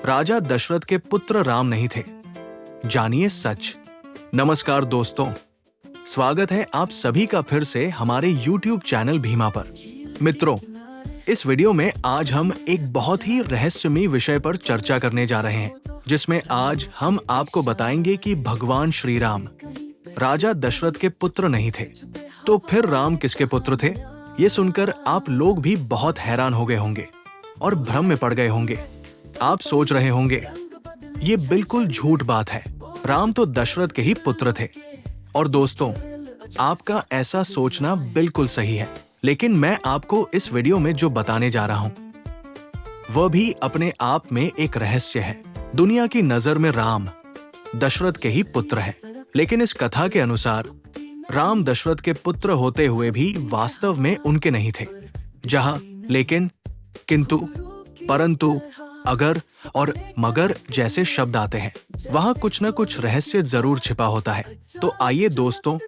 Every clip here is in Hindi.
राजा दशरथ के पुत्र राम नहीं थे। जानिए सच। नमस्कार दोस्तों, स्वागत है आप सभी का फिर से हमारे YouTube चैनल भीमा पर। मित्रों, इस वीडियो में आज हम एक बहुत ही रहस्यमयी विषय पर चर्चा करने जा रहे हैं, जिसमें आज हम आपको बताएंगे कि भगवान श्री राम राजा दशरथ के पुत्र नहीं थे, तो फिर राम किसके पुत्र थे? ये सुनकर आप लोग भी बहुत हैरान हो गए होंगे और भ्रम में पड़ गए होंगे। आप सोच रहे होंगे ये बिल्कुल झूठ बात है, राम तो दशरथ के ही पुत्र थे। और दोस्तों, आपका ऐसा सोचना बिल्कुल सही है, लेकिन मैं आपको इस वीडियो में जो बताने जा रहा हूं वह भी अपने आप में एक रहस्य है। दुनिया की नजर में राम दशरथ के ही पुत्र है, लेकिन इस कथा के अनुसार राम दशरथ के पुत्र होते हुए भी वास्तव में उनके नहीं थे। जहां लेकिन, किंतु, परंतु, अगर और मगर जैसे शब्द आते हैं, वहां कुछ न कुछ रहस्य जरूर छिपा होता है। तो आइए दोस्तों,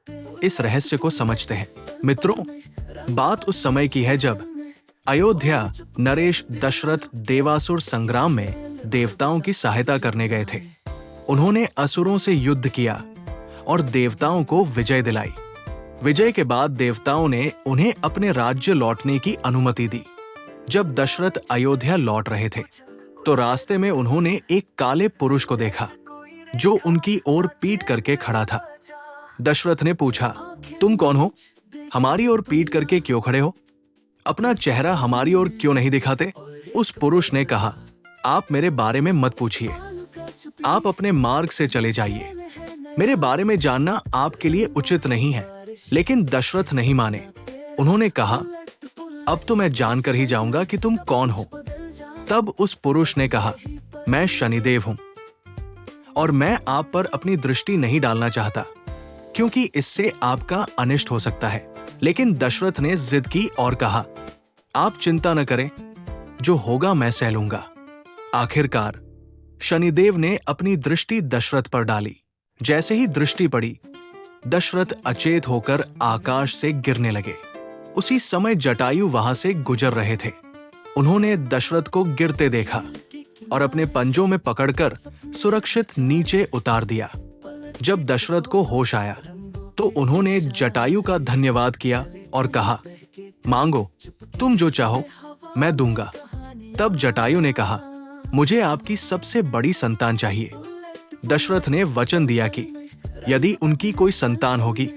इस रहस्य को समझते हैं। मित्रों, बात उस समय की है जब अयोध्या नरेश दशरथ देवासुर संग्राम में देवताओं की सहायता करने गए थे। उन्होंने असुरों से युद्ध किया और देवताओं को विजय दिलाई। विजय के बाद देवताओं ने उन्हें अपने राज्य लौटने की अनुमति दी। जब दशरथ अयोध्या लौट रहे थे तो रास्ते में उन्होंने एक काले पुरुष को देखा जो उनकी ओर पीठ करके खड़ा था। दशरथ ने पूछा, तुम कौन हो? हमारी ओर पीठ करके क्यों खड़े हो? अपना चेहरा हमारी ओर क्यों नहीं दिखाते? उस पुरुष ने कहा, आप मेरे बारे में मत पूछिए, आप अपने मार्ग से चले जाइए। मेरे बारे में जानना आपके लिए उचित नहीं है। लेकिन दशरथ नहीं माने। उन्होंने कहा, अब तो मैं जानकर ही जाऊंगा कि तुम कौन हो। तब उस पुरुष ने कहा, मैं शनिदेव हूं और मैं आप पर अपनी दृष्टि नहीं डालना चाहता, क्योंकि इससे आपका अनिष्ट हो सकता है। लेकिन दशरथ ने जिद की और कहा, आप चिंता न करें, जो होगा मैं सह लूंगा। आखिरकार शनिदेव ने अपनी दृष्टि दशरथ पर डाली। जैसे ही दृष्टि पड़ी, दशरथ अचेत होकर आकाश से गिरने लगे। उसी समय जटायु वहां से गुजर रहे थे। उन्होंने दशरथ को गिरते देखा और अपने पंजों में पकड़कर सुरक्षित नीचे उतार दिया। जब दशरथ को होश आया तो उन्होंने जटायु का धन्यवाद किया और कहा, मांगो, तुम जो चाहो मैं दूंगा। तब जटायु ने कहा, मुझे आपकी सबसे बड़ी संतान चाहिए। दशरथ ने वचन दिया कि यदि उनकी कोई संतान होगी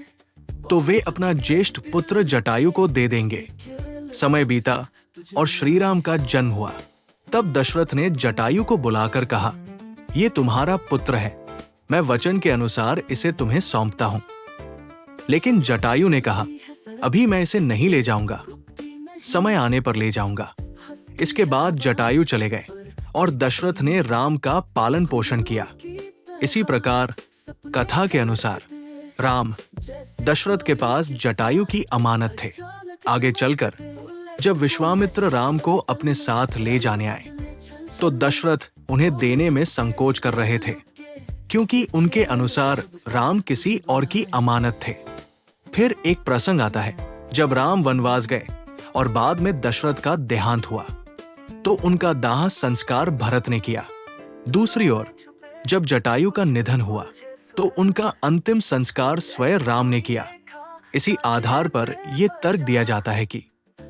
तो वे अपना ज्येष्ठ पुत्र जटायु को दे देंगे। समय बीता और श्री राम का जन्म हुआ। तब दशरथ ने जटायु को बुलाकर कहा, ये तुम्हारा पुत्र है, मैं वचन के अनुसार इसे तुम्हें सौंपता हूं। लेकिन जटायु ने कहा, अभी मैं इसे नहीं ले जाऊंगा, समय आने पर ले जाऊंगा। इसके बाद जटायु चले गए और दशरथ ने राम का पालन पोषण किया। इसी प्रकार कथा के अनुसार राम दशरथ के पास जटायु की अमानत थे। आगे चलकर जब विश्वामित्र राम को अपने साथ ले जाने आए तो दशरथ उन्हें देने में संकोच कर रहे थे, क्योंकि उनके अनुसार राम किसी और की अमानत थे। फिर एक प्रसंग आता है जब राम वनवास गए और बाद में दशरथ का देहांत हुआ तो उनका दाह संस्कार भरत ने किया। दूसरी ओर जब जटायु का निधन हुआ तो उनका अंतिम संस्कार स्वयं राम ने किया। इसी आधार पर यह तर्क दिया जाता है कि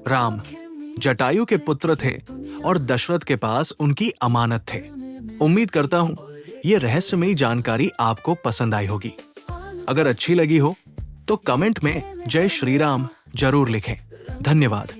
राम जटायु के पुत्र थे और दशरथ के पास उनकी अमानत थे। उम्मीद करता हूं यह रहस्यमयी जानकारी आपको पसंद आई होगी। अगर अच्छी लगी हो तो कमेंट में जय श्री राम जरूर लिखें। धन्यवाद।